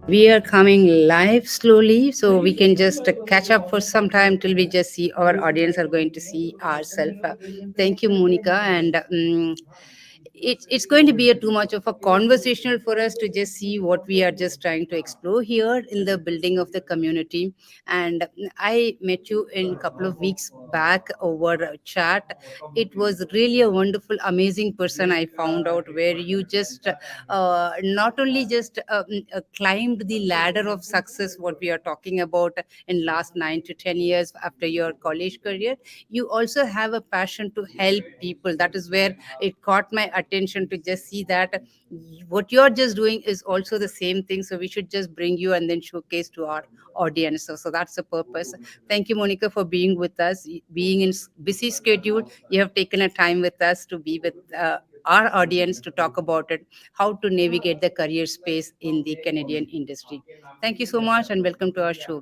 We are coming live slowly, so we can just catch up for some time till we just see our audience are going to see ourselves. Thank you, Monica, and it's going to be a too much of a conversational for us to just see what we are just trying to explore here in the building of the community. And I met you in a couple of weeks back over a chat. It was really a wonderful, amazing person I found out, where you just not only just climbed the ladder of success, what we are talking about in last 9 to 10 years after your college career, you also have a passion to help people. That is where it caught my attention to just see that what you're just doing is also the same thing, so we should just bring you and then showcase to our audience. So that's the purpose. Thank you, Monica, for being with us. Being in busy schedule, you have taken a time with us to be with our audience to talk about it, how to navigate the career space in the Canadian industry. Thank you so much and welcome to our show.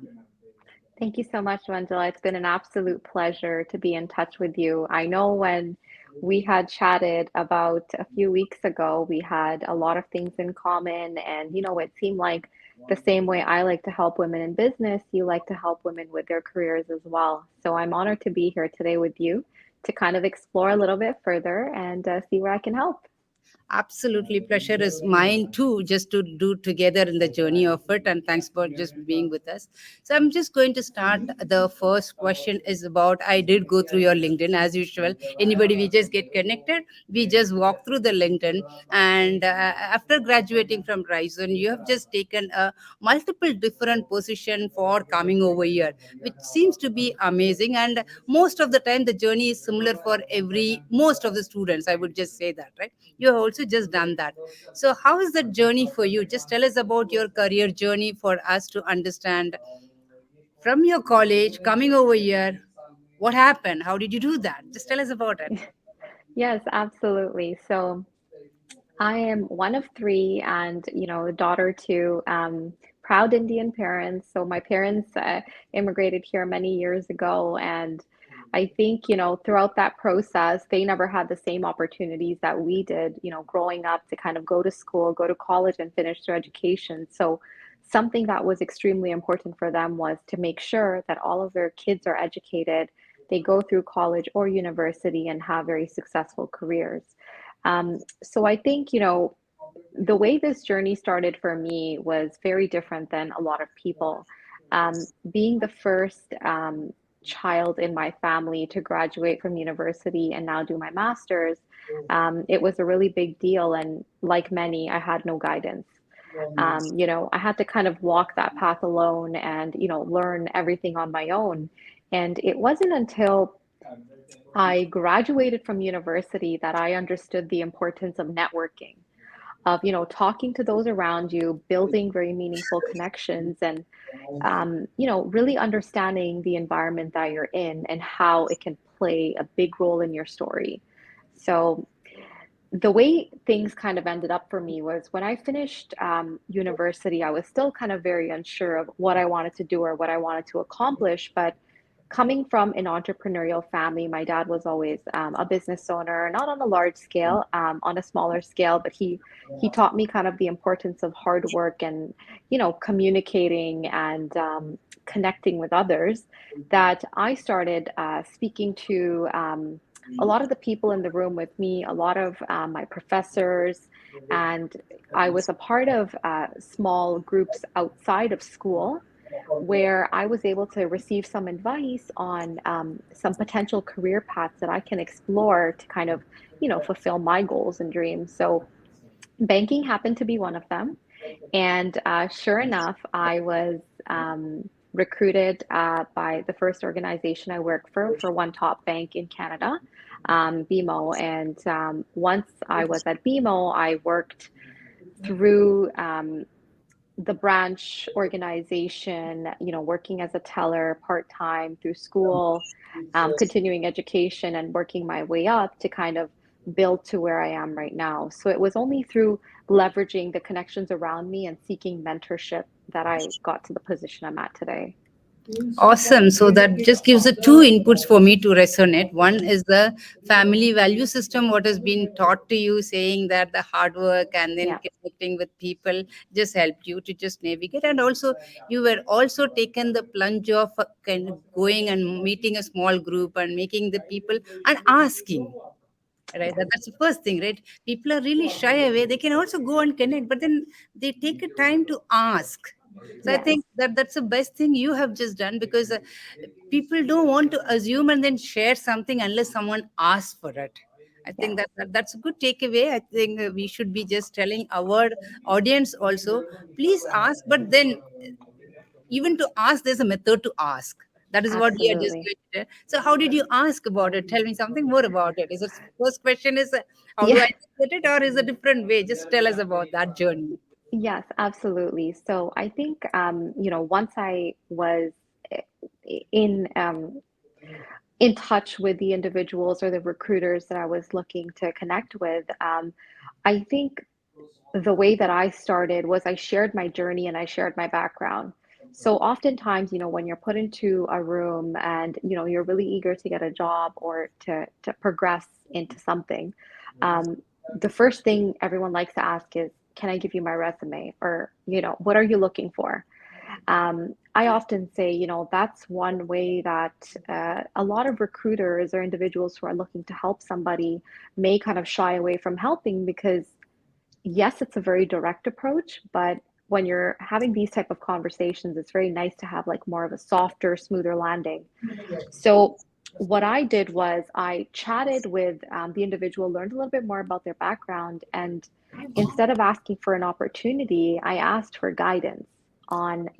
Thank you so much, Manjula. It's been an absolute pleasure to be in touch with you. I know when we had chatted about a few weeks ago, we had a lot of things in common. And, it seemed like the same way I like to help women in business, you like to help women with their careers as well. So I'm honored to be here today with you to kind of explore a little bit further and see where I can help. Absolutely, pleasure is mine too, just to do together in the journey of it. And thanks for just being with us. So I'm just going to start. The first question is about, I did go through your LinkedIn as usual. Anybody, we just get connected, we just walk through the LinkedIn. And after graduating from Ryzen, you have just taken a multiple different position for coming over here, which seems to be amazing. And most of the time, the journey is similar for every most of the students. I would just say that, right? You have also just done that. So how is that journey for you? Just tell us about your career journey for us to understand, from your college coming over here, what happened, how did you do that? Just tell us about it. Yes, absolutely. So I am one of three and, daughter to proud Indian parents. So my parents immigrated here many years ago. And I think, throughout that process, they never had the same opportunities that we did, growing up to kind of go to school, go to college and finish their education. So something that was extremely important for them was to make sure that all of their kids are educated, they go through college or university and have very successful careers. So I think, the way this journey started for me was very different than a lot of people. Being the first child in my family to graduate from university and now do my master's, it was a really big deal. And like many, I had no guidance. I had to kind of walk that path alone and, learn everything on my own. And it wasn't until I graduated from university that I understood the importance of networking, of, talking to those around you, building very meaningful connections, and, really understanding the environment that you're in and how it can play a big role in your story. So the way things kind of ended up for me was when I finished university, I was still kind of very unsure of what I wanted to do or what I wanted to accomplish. But coming from an entrepreneurial family, my dad was always a business owner, not on a large scale, on a smaller scale, but he taught me kind of the importance of hard work and, communicating and connecting with others. That I started speaking to. A lot of the people in the room with me, a lot of my professors, and I was a part of small groups outside of school where I was able to receive some advice on some potential career paths that I can explore to kind of, fulfill my goals and dreams. So banking happened to be one of them. And sure enough, I was recruited by the first organization I worked for one top bank in Canada, BMO. And once I was at BMO, I worked through the branch organization, working as a teller part-time through school, continuing education and working my way up to kind of build to where I am right now. So it was only through leveraging the connections around me and seeking mentorship that I got to the position I'm at today. Awesome. So that just gives the two inputs for me to resonate. One is the family value system, what has been taught to you, saying that the hard work and then Yeah, connecting with people just helped you to just navigate. And also, you were also taken the plunge of kind of going and meeting a small group and making the people and asking. Right, yeah, that's the first thing, right? People are really shy away. They can also go and connect, but then they take a time to ask. So I yes, think that that's the best thing you have just done, because people don't want to assume and then share something unless someone asks for it. I think yes, that's a good takeaway. I think we should be just telling our audience also, please ask, but then even to ask, there's a method to ask. That is what we are just absolutely. going to tell. So how did you ask about it? Tell me something more about it. Is it first question is how do Yeah. I get it, or is it a different way? Just tell us about that journey. Yes, absolutely. So I think, once I was i- in touch with the individuals or the recruiters that I was looking to connect with, I think the way that I started was I shared my journey and I shared my background. So oftentimes, when you're put into a room and you're really eager to get a job or to progress into something, um, the first thing everyone likes to ask is, "Can I give you my resume?" Or, "What are you looking for?" I often say, that's one way that a lot of recruiters or individuals who are looking to help somebody may kind of shy away from helping because yes, it's a very direct approach, but when you're having these type of conversations, it's very nice to have like more of a softer, smoother landing. So what I did was I chatted with the individual, learned a little bit more about their background, and instead of asking for an opportunity, I asked for guidance on,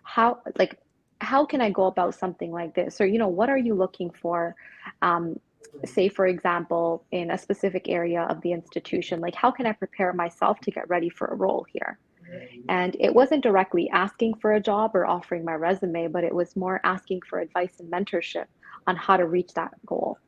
how like how can I go about something like this? Or, what are you looking for? Um, Say, for example, in a specific area of the institution, like how can I prepare myself to get ready for a role here? And it wasn't directly asking for a job or offering my resume, but it was more asking for advice and mentorship on how to reach that goal.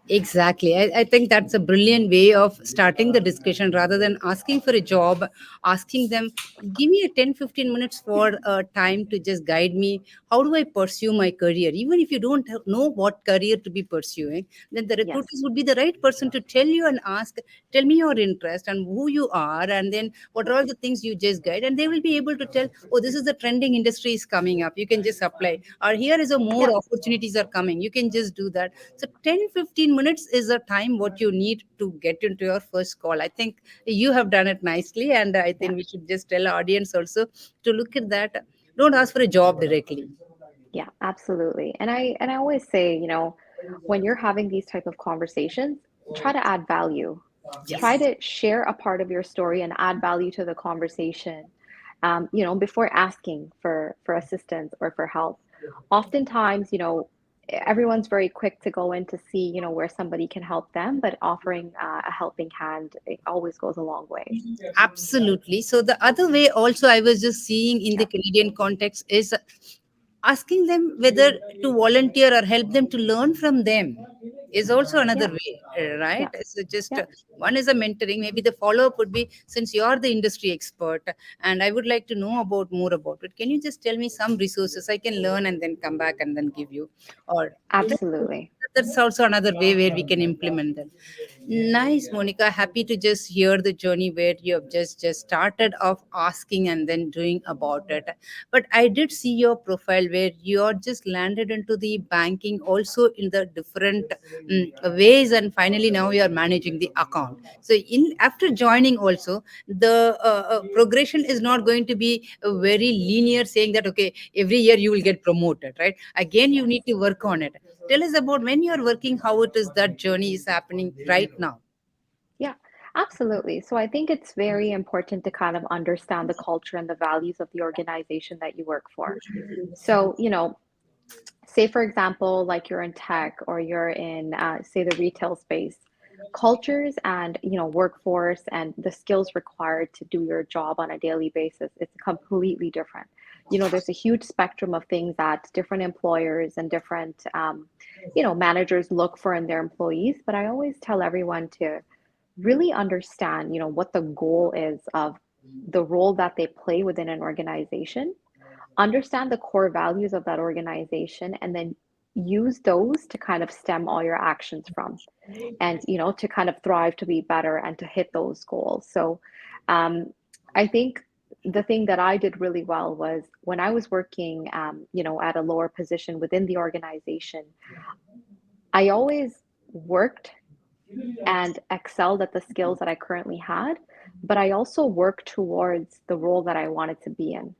Exactly. I think that's a brilliant way of starting the discussion rather than asking for a job, asking them, give me a 10-15 minutes for time to just guide me. How do I pursue my career? Even if you don't know what career to be pursuing, then the Yes. recruiters would be the right person to tell you and ask, tell me your interest and who you are, and then what are all the things you just guide. And they will be able to tell, oh, this is the trending industry is coming up. You can just apply. Or here is a more Yeah. opportunities are coming. You can just do that. So 10-15 minutes is the time what you need to get into your first call. I think you have done it nicely, and I Yeah. think we should just tell our audience also to look at that. Don't ask for a job directly. Yeah, absolutely. And I always say, when you're having these type of conversations, try to add value. Try Yes. to share a part of your story and add value to the conversation. Before asking for assistance or for help. Oftentimes, everyone's very quick to go in to see, where somebody can help them, but offering a helping hand, it always goes a long way. Absolutely. So the other way also I was just seeing in the Yeah. Canadian context is asking them whether to volunteer or help them to learn from them is also another Yeah. way, right? Yeah. So just Yeah. one is a mentoring. Maybe the follow up would be, since you are the industry expert and I would like to know about more about it. Can you just tell me some resources I can learn and then come back and then give you, or Absolutely. that's also another way where we can implement them. Nice, Monica. Happy to just hear the journey where you have just started off asking and then doing about it. But I did see your profile where you are just landed into the banking also in the different ways, and finally now you are managing the account. So in after joining also, the progression is not going to be very linear, saying that okay, every year you will get promoted, right? Again, you Yes. need to work on it. Tell us about when you are working, how it is that journey is happening right now. Yeah, absolutely. So I think it's very important to kind of understand the culture and the values of the organization that you work for. So, say for example, like you're in tech or you're in, say, the retail space, cultures and workforce and the skills required to do your job on a daily basis, it's completely different. There's a huge spectrum of things that different employers and different managers look for in their employees. But I always tell everyone to really understand, what the goal is of the role that they play within an organization, understand the core values of that organization, and then use those to kind of stem all your actions from, and to kind of thrive, to be better, and to hit those goals. So um, I think the thing that I did really well was when I was working at a lower position within the organization, I always worked and excelled at the skills that I currently had, but I also worked towards the role that I wanted to be in.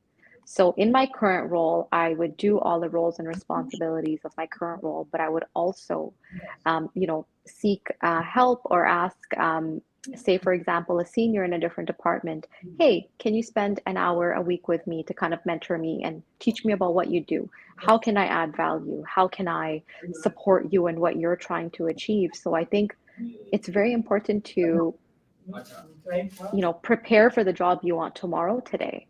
So in my current role, I would do all the roles and responsibilities of my current role, but I would also, seek help or ask, say, for example, a senior in a different department, hey, can you spend an hour a week with me to kind of mentor me and teach me about what you do? How can I add value? How can I support you in what you're trying to achieve? So I think it's very important to, prepare for the job you want tomorrow today.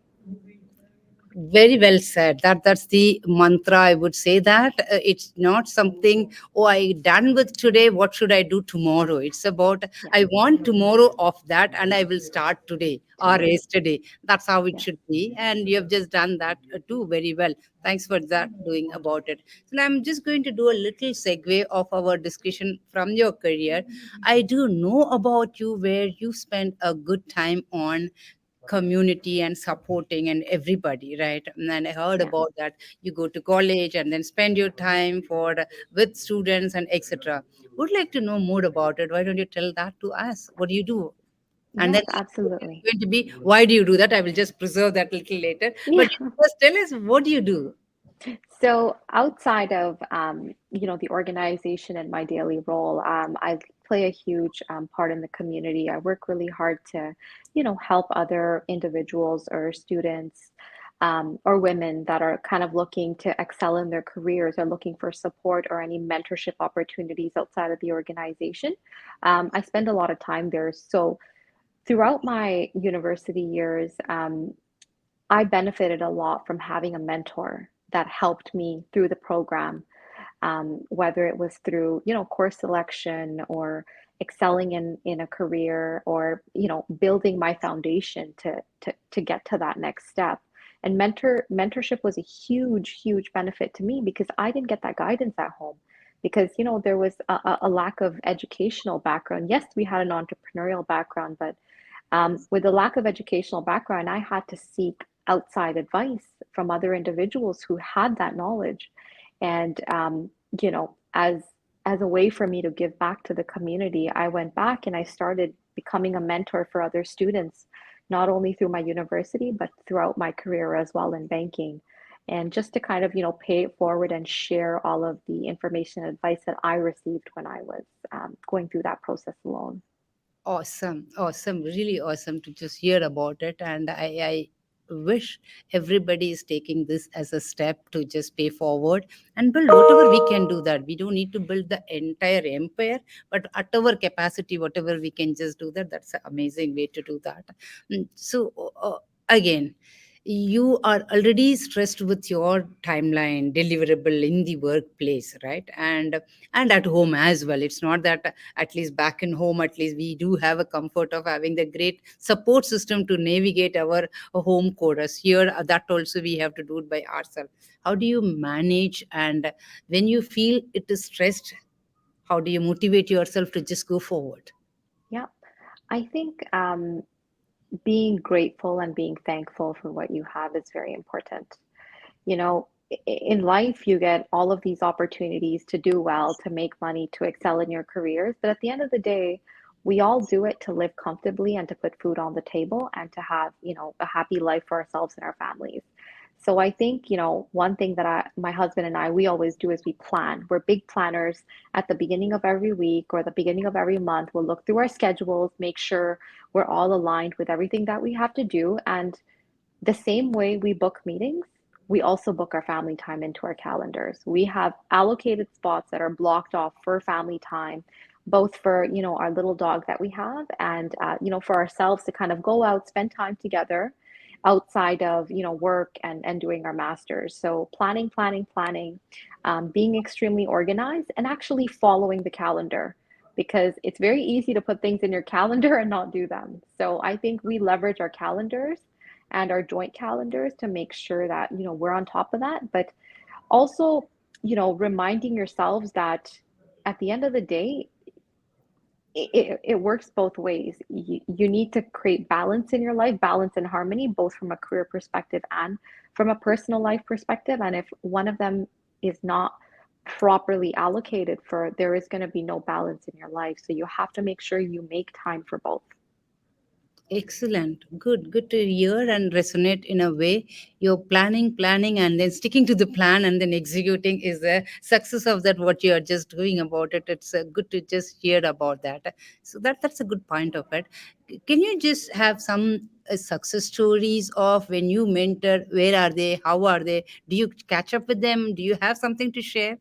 Very well said. That's the mantra. I would say that it's not something, oh, I done with today. What should I do tomorrow? It's about Yeah, I want tomorrow of that, and I will start today or today. yesterday. That's how it Yeah. should be, and you have just done that too very well. Thanks for that doing about it. So I'm just going to do a little segue of our discussion from your career. I do know about you where you spend a good time on community and supporting and everybody, right? And I heard Yes. about that you go to college and then spend your time for with students and etc. Would like to know more about it. Why don't you tell that to us? What do you do? And Yes, then absolutely. going to be why do you do that? I will just preserve that little later, but Yeah. first tell us what do you do. So outside of the organization and my daily role, I play a huge part in the community. I work really hard to, help other individuals or students, or women that are kind of looking to excel in their careers or looking for support or any mentorship opportunities outside of the organization. I spend a lot of time there. So throughout my university years, I benefited a lot from having a mentor that helped me through the program, whether it was through, course selection or excelling in a career, or, building my foundation to get to that next step. And mentorship was a huge, huge benefit to me because I didn't get that guidance at home. Because, there was a lack of educational background. Yes, we had an entrepreneurial background, but with the lack of educational background, I had to seek outside advice from other individuals who had that knowledge. And as a way for me to give back to the community, I went back and I started becoming a mentor for other students, not only through my university, but throughout my career as well in banking. And just to kind of, pay it forward and share all of the information and advice that I received when I was going through that process alone. Awesome, awesome, really awesome to just hear about it. And I wish everybody is taking this as a step to just pay forward and build whatever we can do that. We don't need to build the entire empire, but at our capacity, whatever we can just do that, that's an amazing way to do that. So, again, you are already stressed with your timeline deliverable in the workplace, right? And at home as well. It's not that at least back in home, at least we do have a comfort of having the great support system to navigate our home chorus here. That also we have to do it by ourselves. How do you manage, and when you feel it is stressed, how do you motivate yourself to just go forward? Yeah, I think being grateful and being thankful for what you have is very important. In life, you get all of these opportunities to do well, to make money, to excel in your careers. But at the end of the day, we all do it to live comfortably and to put food on the table and to have, a happy life for ourselves and our families. So I think, one thing that my husband and I, we always do is we plan. We're big planners. At the beginning of every week or the beginning of every month, we'll look through our schedules, make sure we're all aligned with everything that we have to do. And the same way we book meetings, we also book our family time into our calendars. We have allocated spots that are blocked off for family time, both for, our little dog that we have, and, for ourselves to kind of go out, spend time together outside of, work and doing our masters. So planning, planning, planning, being extremely organized and actually following the calendar, because it's very easy to put things in your calendar and not do them. So I think we leverage our calendars and our joint calendars to make sure that, we're on top of that. But also, reminding yourselves that at the end of the day, it works both ways. You need to create balance in your life, balance and harmony, both from a career perspective and from a personal life perspective. And if one of them is not properly allocated for, there is going to be no balance in your life. So you have to make sure you make time for both. Excellent. Good to hear and resonate in a way. You're planning, and then sticking to the plan and then executing is the success of that, what you are just doing about it. It's good to just hear about that. So that's a good point of it. Can you just have some success stories of when you mentor? Where are they? How are they? Do you catch up with them? Do you have something to share?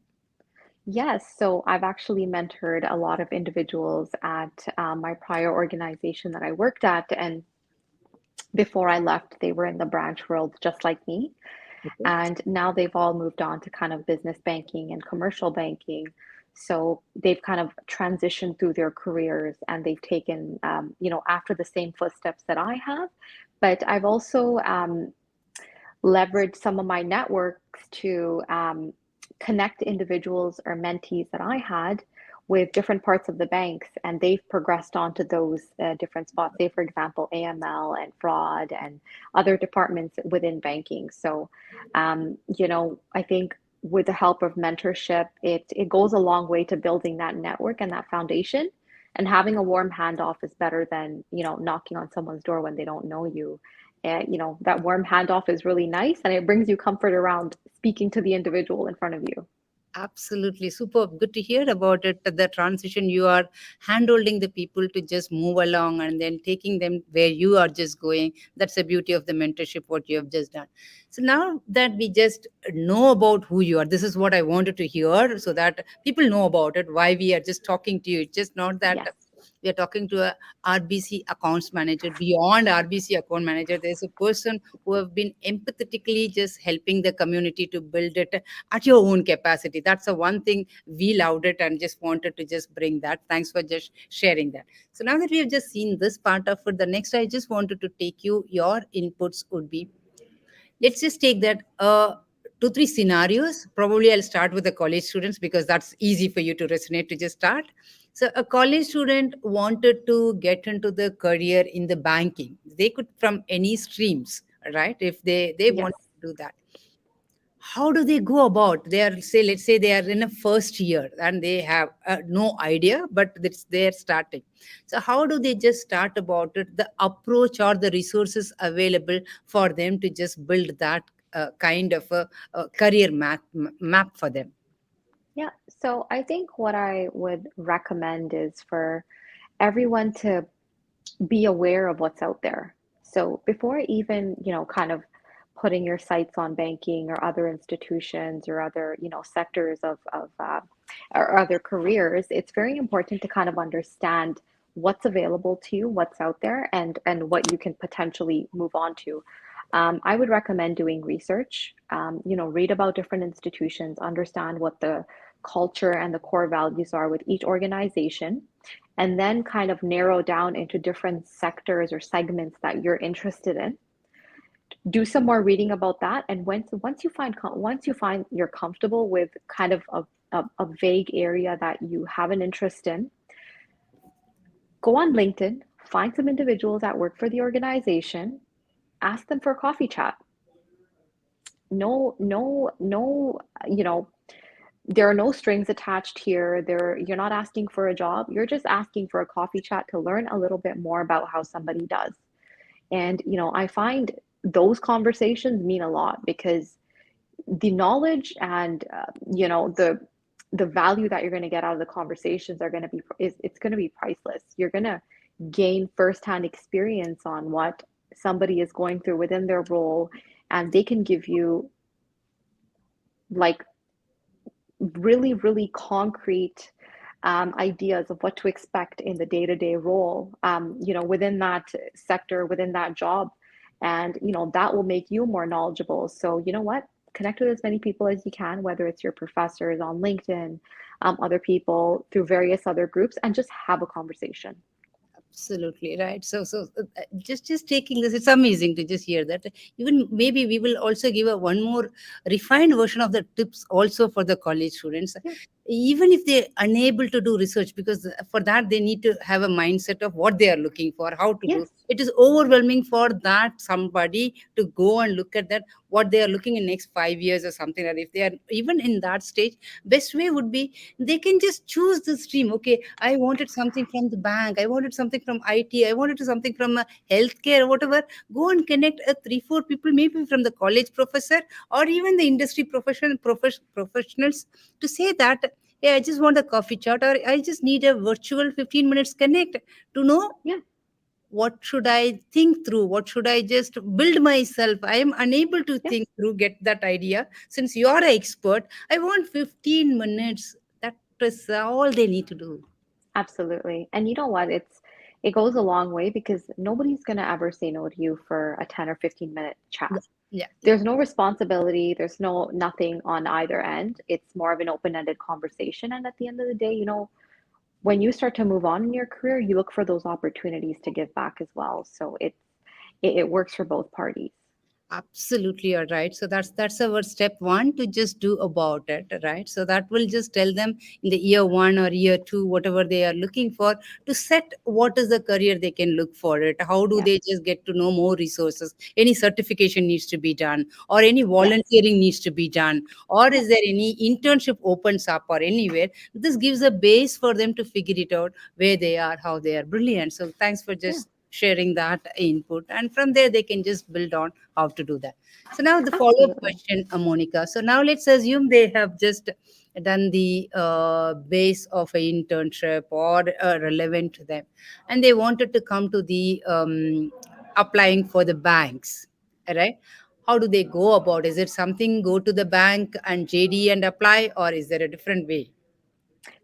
Yes, so I've actually mentored a lot of individuals at my prior organization that I worked at. And before I left, they were in the branch world just like me. Okay. And now they've all moved on to kind of business banking and commercial banking. So they've kind of transitioned through their careers and they've taken, after the same footsteps that I have. But I've also leveraged some of my networks to connect individuals or mentees that I had with different parts of the banks, and they've progressed on to those different spots. Say, for example, AML and fraud and other departments within banking. So, I think with the help of mentorship, it goes a long way to building that network and that foundation. And having a warm handoff is better than knocking on someone's door when they don't know you. And that warm handoff is really nice, and it brings you comfort around speaking to the individual in front of you. Absolutely superb. Good to hear about it. The transition you are handholding the people to just move along and then taking them where you are just going. That's the beauty of the mentorship, what you have just done. So now that we just know about who you are, this is what I wanted to hear so that people know about it, why we are just talking to you. It's just not that Yes. we are talking to a RBC accounts manager. Beyond RBC account manager, there's a person who have been empathetically just helping the community to build it at your own capacity. That's the one thing we loved it and just wanted to just bring that. Thanks for just sharing that. So now that we have just seen this part of it, the next I just wanted to take you, your inputs would be, let's just take that 2 3 scenarios. Probably I'll start with the college students because that's easy for you to resonate to just start. So a college student wanted to get into the career in the banking. They could from any streams, right? If they Yes. want to do that, how do they go about, they are, say, let's say they are in a first year and they have no idea, but it's they're starting. So how do they just start about it, the approach or the resources available for them to just build that kind of a career map for them? Yeah. So I think what I would recommend is for everyone to be aware of what's out there. So before even, kind of putting your sights on banking or other institutions or other, sectors of or other careers, it's very important to kind of understand what's available to you, what's out there, and what you can potentially move on to. I would recommend doing research. Read about different institutions, understand what the culture and the core values are with each organization, and then kind of narrow down into different sectors or segments that you're interested in. Do some more reading about that, and once you find you're comfortable with kind of a vague area that you have an interest in, go on LinkedIn, find some individuals that work for the organization, ask them for a coffee chat. No, no, no, there are no strings attached here. You're not asking for a job. You're just asking for a coffee chat to learn a little bit more about how somebody does. And, I find those conversations mean a lot because the knowledge and, the value that you're going to get out of the conversations are going to be, it's going to be priceless. You're going to gain firsthand experience on what somebody is going through within their role, and they can give you like really, really concrete ideas of what to expect in the day-to-day role, within that sector, within that job. And, that will make you more knowledgeable. So, you know what? Connect with as many people as you can, whether it's your professors on LinkedIn, other people through various other groups, and just have a conversation. Absolutely right. Just taking this, it's amazing to just hear that. Even maybe we will also give a one more refined version of the tips also for the college students. Yeah. Even if they're unable to do research, because for that they need to have a mindset of what they are looking for, how to do. Yes. It is overwhelming for that somebody to go and look at that what they are looking in next 5 years or something. Like if they are even in that stage, best way would be they can just choose the stream. Okay, I wanted something from the bank, I wanted something from IT, I wanted something from healthcare, whatever. Go and connect a 3 4 people, maybe from the college professor or even the industry professionals, to say that, hey, I just want a coffee chat, or I just need a virtual 15 minutes connect to know Yeah. what should I think through, what should I just build myself. I am unable to Yes. think through, get that idea. Since you are an expert, I want 15 minutes. That is all they need to do. Absolutely. And you know what? it goes a long way because nobody's going to ever say no to you for a 10 or 15-minute chat. Yeah, yeah, yeah. There's no responsibility, there's no nothing on either end. It's more of an open-ended conversation. And at the end of the day, when you start to move on in your career, you look for those opportunities to give back as well. So it works for both parties. Absolutely, you're right. So that's our step one to just do about it, right? So that will just tell them in the year one or year two, whatever they are looking for, to set what is the career they can look for it. How do Yeah. they just get to know more resources? Any certification needs to be done, or any Yes. volunteering needs to be done, or Yeah. is there any internship opens up or anywhere? This gives a base for them to figure it out where they are, how they are brilliant. So thanks for Yeah. just sharing that input, and from there they can just build on how to do that. So now the follow-up Absolutely. question, Monica. So now let's assume they have just done the base of an internship or relevant to them, and they wanted to come to the applying for the banks, right? How do they go about? Is it something go to the bank and JD and apply, or is there a different way?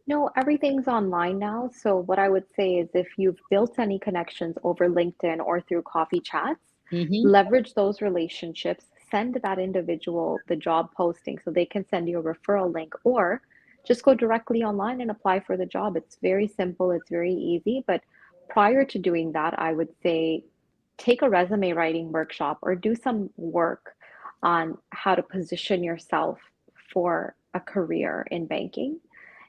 No, everything's online now. So what I would say is if you've built any connections over LinkedIn or through coffee chats, Mm-hmm. leverage those relationships, send that individual the job posting so they can send you a referral link, or just go directly online and apply for the job. It's very simple, it's very easy. But prior to doing that, I would say take a resume writing workshop or do some work on how to position yourself for a career in banking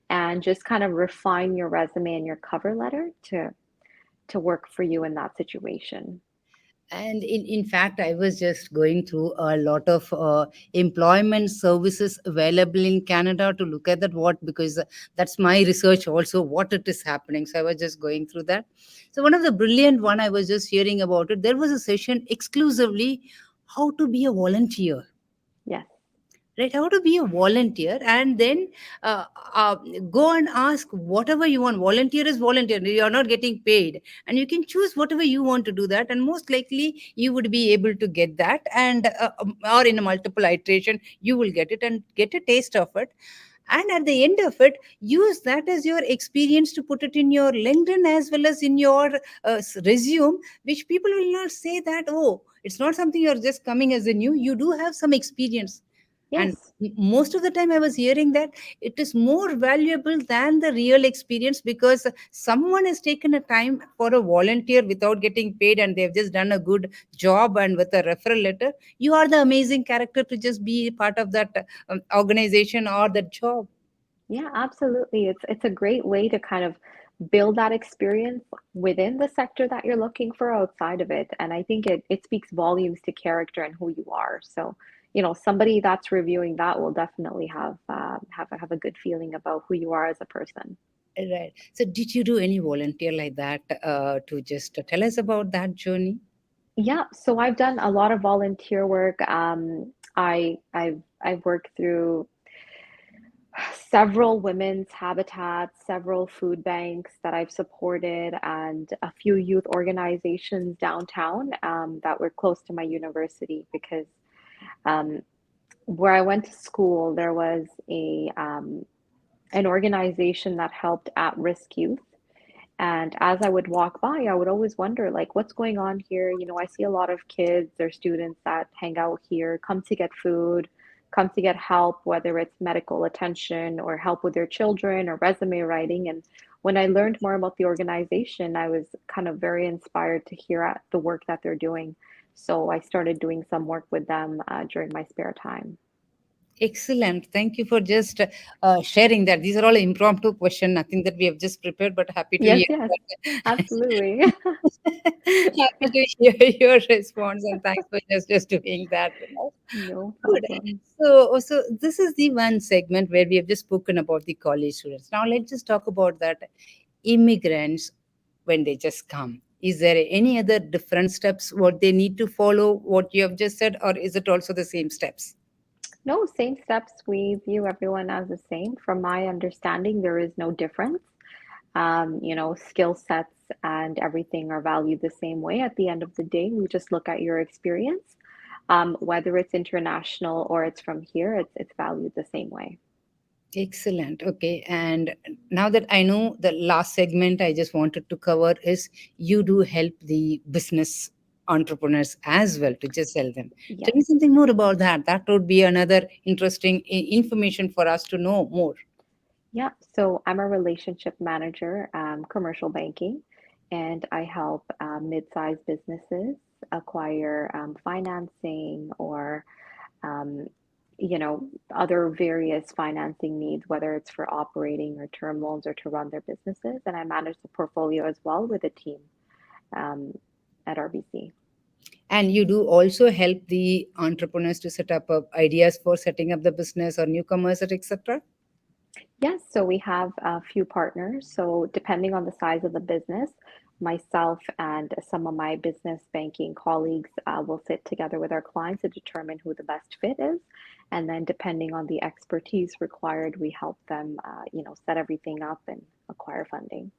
and just kind of refine your resume and your cover letter to work for you in that situation. And in fact, I was just going through a lot of employment services available in Canada to look at that, what, because that's my research also, what it is happening. So I was just going through that. So one of the brilliant one I was just hearing about it, there was a session exclusively how to be a volunteer, Yes. right? How to be a volunteer, and then uh, uh, go and ask whatever you want. Volunteer is volunteer, you are not getting paid, and you can choose whatever you want to do that, and most likely you would be able to get that, and or in a multiple iteration you will get it and get a taste of it. And at the end of it, use that as your experience to put it in your LinkedIn as well as in your resume, which people will not say that, oh, it's not something you're just coming as a new, you do have some experience. And Yes. most of the time I was hearing that it is more valuable than the real experience, because someone has taken a time for a volunteer without getting paid, and they've just done a good job, and with a referral letter, you are the amazing character to just be part of that organization or that job. Yeah, absolutely. It's a great way to kind of build that experience within the sector that you're looking for outside of it. And I think it speaks volumes to character and who you are. So, somebody that's reviewing that will definitely have a good feeling about who you are as a person. Right. So did you do any volunteer like that, to just tell us about that journey? Yeah, so I've done a lot of volunteer work. I've worked through several women's habitats, several food banks that I've supported, and a few youth organizations downtown that were close to my university because um, where I went to school, there was an organization that helped at-risk youth. And as I would walk by, I would always wonder, like, what's going on here? I see a lot of kids or students that hang out here, come to get food, come to get help, whether it's medical attention or help with their children or resume writing. And when I learned more about the organization, I was kind of very inspired to hear at the work that they're doing. So I started doing some work with them during my spare time. Excellent. Thank you for just sharing that. These are all impromptu questions, nothing that we have just prepared, but happy to Yes, hear yes, that. absolutely. Happy to hear your response, and thanks for just doing that. No Good. problem. So this is the one segment where we have just spoken about the college students. Now let's just talk about that immigrants when they just come. Is there any other different steps what they need to follow? What you have just said, or is it also the same steps? No, same steps. We view everyone as the same. From my understanding, there is no difference. Skill sets and everything are valued the same way. At the end of the day, we just look at your experience. Whether it's international or it's from here, it's valued the same way. Excellent. Okay. And now that I know the last segment I just wanted to cover is you do help the business entrepreneurs as well to just sell them. Tell Yes. me something more about that. That would be another interesting information for us to know more. Yeah. So I'm a relationship manager, commercial banking, and I help mid-sized businesses acquire financing or um, other various financing needs, whether it's for operating or term loans or to run their businesses. And I manage the portfolio as well with a team um, at RBC. And you do also help the entrepreneurs to set up ideas for setting up the business or newcomers, etc. Yes, so we have a few partners. So depending on the size of the business, myself and some of my business banking colleagues will sit together with our clients to determine who the best fit is. And then depending on the expertise required, we help them, set everything up and acquire funding.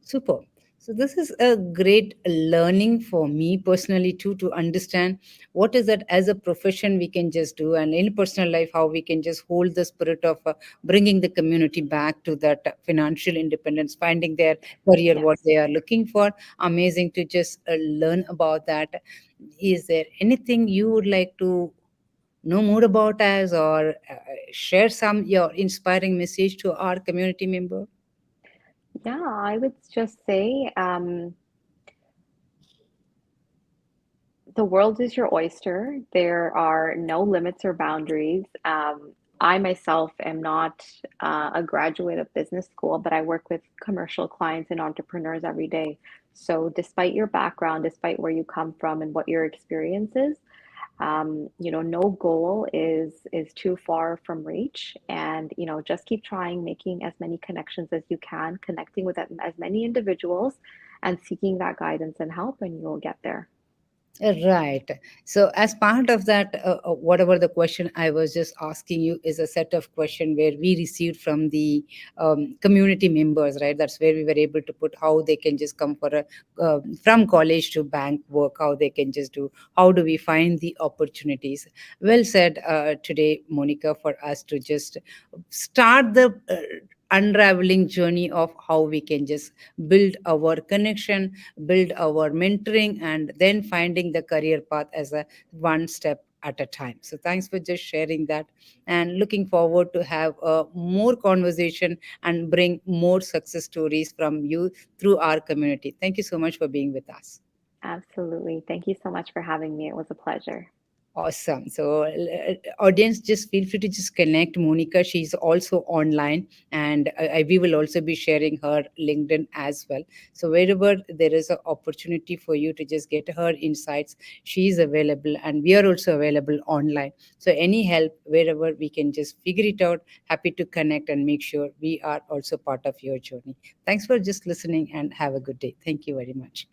Super. So this is a great learning for me personally too, to understand what is that as a profession we can just do, and in personal life how we can just hold the spirit of bringing the community back to that financial independence, finding their career what Yes. they are looking for. Amazing to just learn about that. Is there anything you would like to know more about us, or share some your inspiring message to our community member? Yeah, I would just say the world is your oyster. There are no limits or boundaries. I myself am not a graduate of business school, but I work with commercial clients and entrepreneurs every day. So, despite your background, despite where you come from and what your experience is, no goal is too far from reach. And just keep trying, making as many connections as you can, connecting with as many individuals, and seeking that guidance and help, and you'll get there. Right. So, as part of that, whatever the question I was just asking you is a set of question where we received from the community members, right? That's where we were able to put how they can just come for a from college to bank work, how they can just do, how do we find the opportunities. Well said today, Monica, for us to just start the unraveling journey of how we can just build our connection, build our mentoring, and then finding the career path as a one step at a time. So thanks for just sharing that, and looking forward to have a more conversation and bring more success stories from you through our community. Thank you so much for being with us. Absolutely. Thank you so much for having me. It was a pleasure. Awesome. So, audience, just feel free to just connect Monica. She's also online, and we will also be sharing her LinkedIn as well. So, wherever there is an opportunity for you to just get her insights, she is available, and we are also available online. So, any help wherever we can just figure it out, happy to connect and make sure we are also part of your journey. Thanks for just listening, and have a good day. Thank you very much.